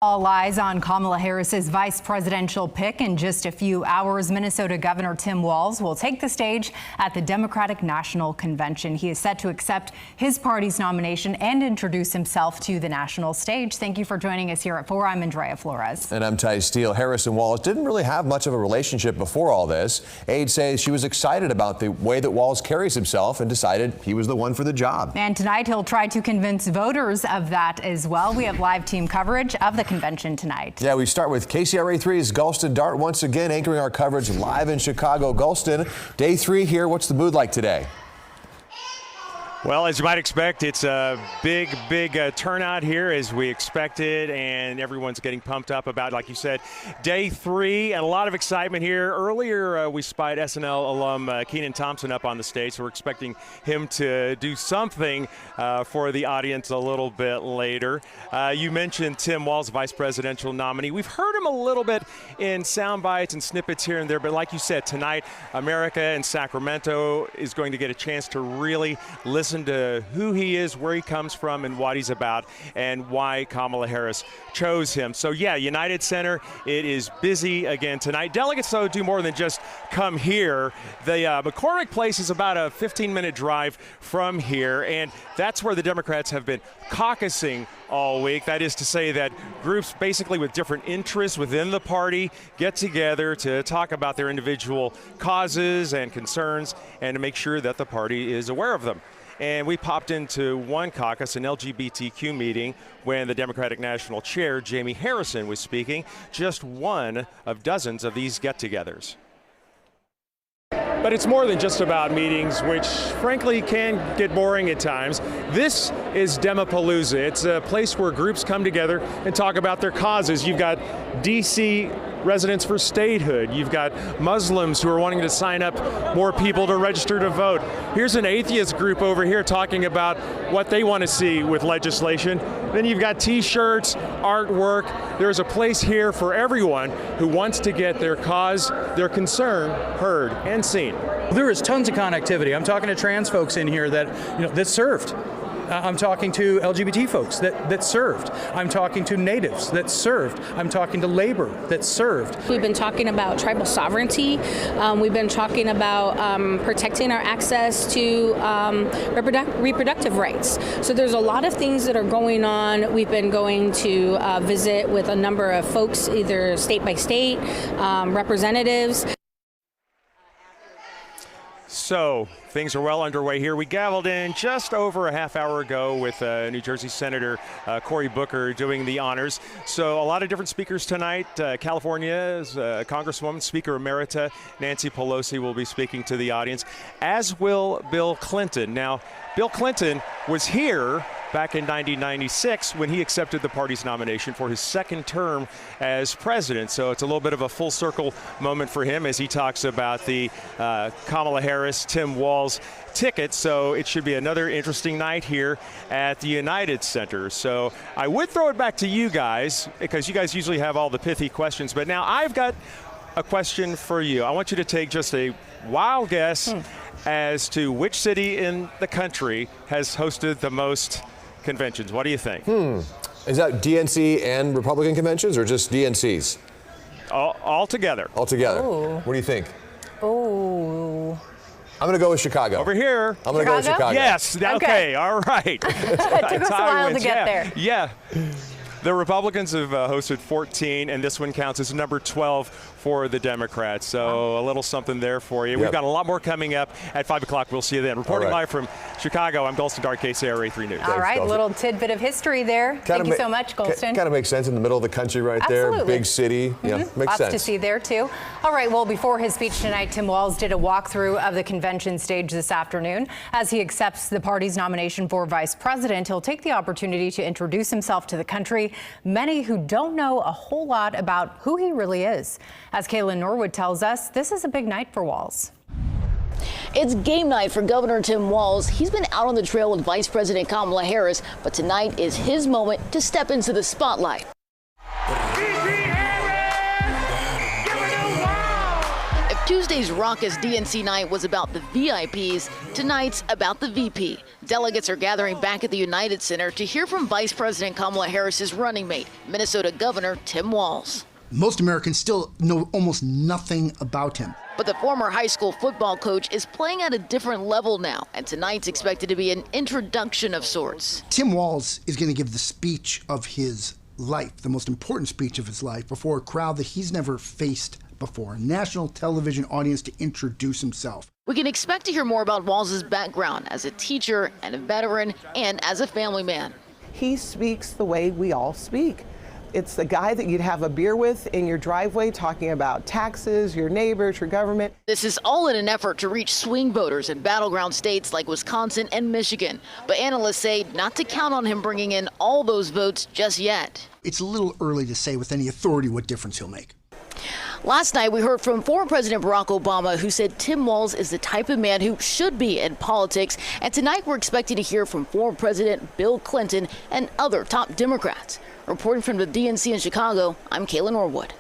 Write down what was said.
All eyes on Kamala Harris's vice presidential pick. In just a few hours, Minnesota Governor Tim Walz will take the stage at the Democratic National Convention. He is set to accept his party's nomination and introduce himself to the national stage. Thank you for joining us here at 4. I'm Andrea Flores. And I'm Ty Steele. Harris and Walz didn't really have much of a relationship before all this. Aides say she was excited about the way that Walz carries himself and decided he was the one for the job. And tonight he'll try to convince voters of that as well. We have live team coverage of the convention tonight. Yeah, we start with KCRA3's Gulston Dart once again anchoring our coverage live in Chicago. Gulston, day 3 here. What's the mood like today? Well, as you might expect, it's a big turnout here as we expected, and everyone's getting pumped up about, like you said, day 3, and a lot of excitement here. Earlier, we spied SNL alum Kenan Thompson up on the stage, so we're expecting him to do something for the audience a little bit later. You mentioned Tim Walz, vice presidential nominee. We've heard him a little bit in sound bites and snippets here and there, but like you said, tonight, America in Sacramento is going to get a chance to really listen to who he is, where he comes from, and what he's about, and why Kamala Harris chose him. So yeah, United Center, it is busy again tonight. Delegates, though, do more than just come here. The McCormick Place is about a 15-minute drive from here, and that's where the Democrats have been caucusing all week. That is to say that groups basically with different interests within the party get together to talk about their individual causes and concerns and to make sure that the party is aware of them. And we popped into one caucus, an LGBTQ meeting, when the Democratic National Chair, Jamie Harrison, was speaking, just one of dozens of these get-togethers. But it's more than just about meetings, which frankly can get boring at times. This is Demapalooza. It's a place where groups come together and talk about their causes. You've got DC Residents for Statehood. You've got Muslims who are wanting to sign up more people to register to vote. Here's an atheist group over here talking about what they want to see with legislation. Then you've got t-shirts, artwork. There's a place here for everyone who wants to get their cause, their concern heard and seen. There is tons of connectivity. I'm talking to trans folks in here that served. I'm talking to LGBT folks that served. I'm talking to natives that served. I'm talking to labor that served. We've been talking about tribal sovereignty. We've been talking about protecting our access to reproductive rights. So there's a lot of things that are going on. We've been going to visit with a number of folks, either state by state, representatives. So things are well underway here. We gavelled in just over a half hour ago with New Jersey Senator Cory Booker doing the honors. So a lot of different speakers tonight. California's Congresswoman, Speaker Emerita Nancy Pelosi will be speaking to the audience, as will Bill Clinton. Now, Bill Clinton was here back in 1996 when he accepted the party's nomination for his second term as president. So it's a little bit of a full circle moment for him as he talks about the Kamala Harris, Tim Walz ticket. So it should be another interesting night here at the United Center. So I would throw it back to you guys because you guys usually have all the pithy questions, but now I've got a question for you. I want you to take just a wild guess as to which city in the country has hosted the most conventions. What do you think? Is that DNC and Republican conventions or just DNCs? All together. All together. Ooh. What do you think? Oh. I'm going to go with Chicago. Over here. I'm going to go with Chicago. Yes. Okay. All right. It took us a while to get there. Yeah. The Republicans have hosted 14, and this one counts as number 12 for the Democrats. So a little something there for you. Yep. We've got a lot more coming up at 5 o'clock. We'll see you then. Reporting live from Chicago, I'm Gulston Dart, KCRA3 News. All right, little tidbit of history there. Thank you so much, Gulston. Kind of makes sense in the middle of the country right there. Big city. Yeah, makes Lots sense. to see there, too. All right, well, before his speech tonight, Tim Walz did a walkthrough of the convention stage this afternoon. As he accepts the party's nomination for vice president, he'll take the opportunity to introduce himself to the country. Many who don't know a whole lot about who he really is. As Kaylin Norwood tells us, this is a big night for Walz. It's game night for Governor Tim Walz. He's been out on the trail with Vice President Kamala Harris, but tonight is his moment to step into the spotlight. If Tuesday's raucous DNC night was about the VIPs. Tonight's about the VP. Delegates are gathering back at the United Center to hear from Vice President Kamala Harris's running mate, Minnesota Governor Tim Walz. Most Americans still know almost nothing about him. But the former high school football coach is playing at a different level now, and tonight's expected to be an introduction of sorts. Tim Walz is going to give the speech of his life, the most important speech of his life, before a crowd that he's never faced before, a national television audience, to introduce himself. We can expect to hear more about Walz's background as a teacher and a veteran and as a family man. He speaks the way we all speak. It's the guy that you'd have a beer with in your driveway talking about taxes, your neighbors, your government. This is all in an effort to reach swing voters in battleground states like Wisconsin and Michigan. But analysts say not to count on him bringing in all those votes just yet. It's a little early to say with any authority what difference he'll make. Last night, we heard from former President Barack Obama, who said Tim Walz is the type of man who should be in politics. And tonight, we're expecting to hear from former President Bill Clinton and other top Democrats. Reporting from the DNC in Chicago, I'm Kayla Norwood.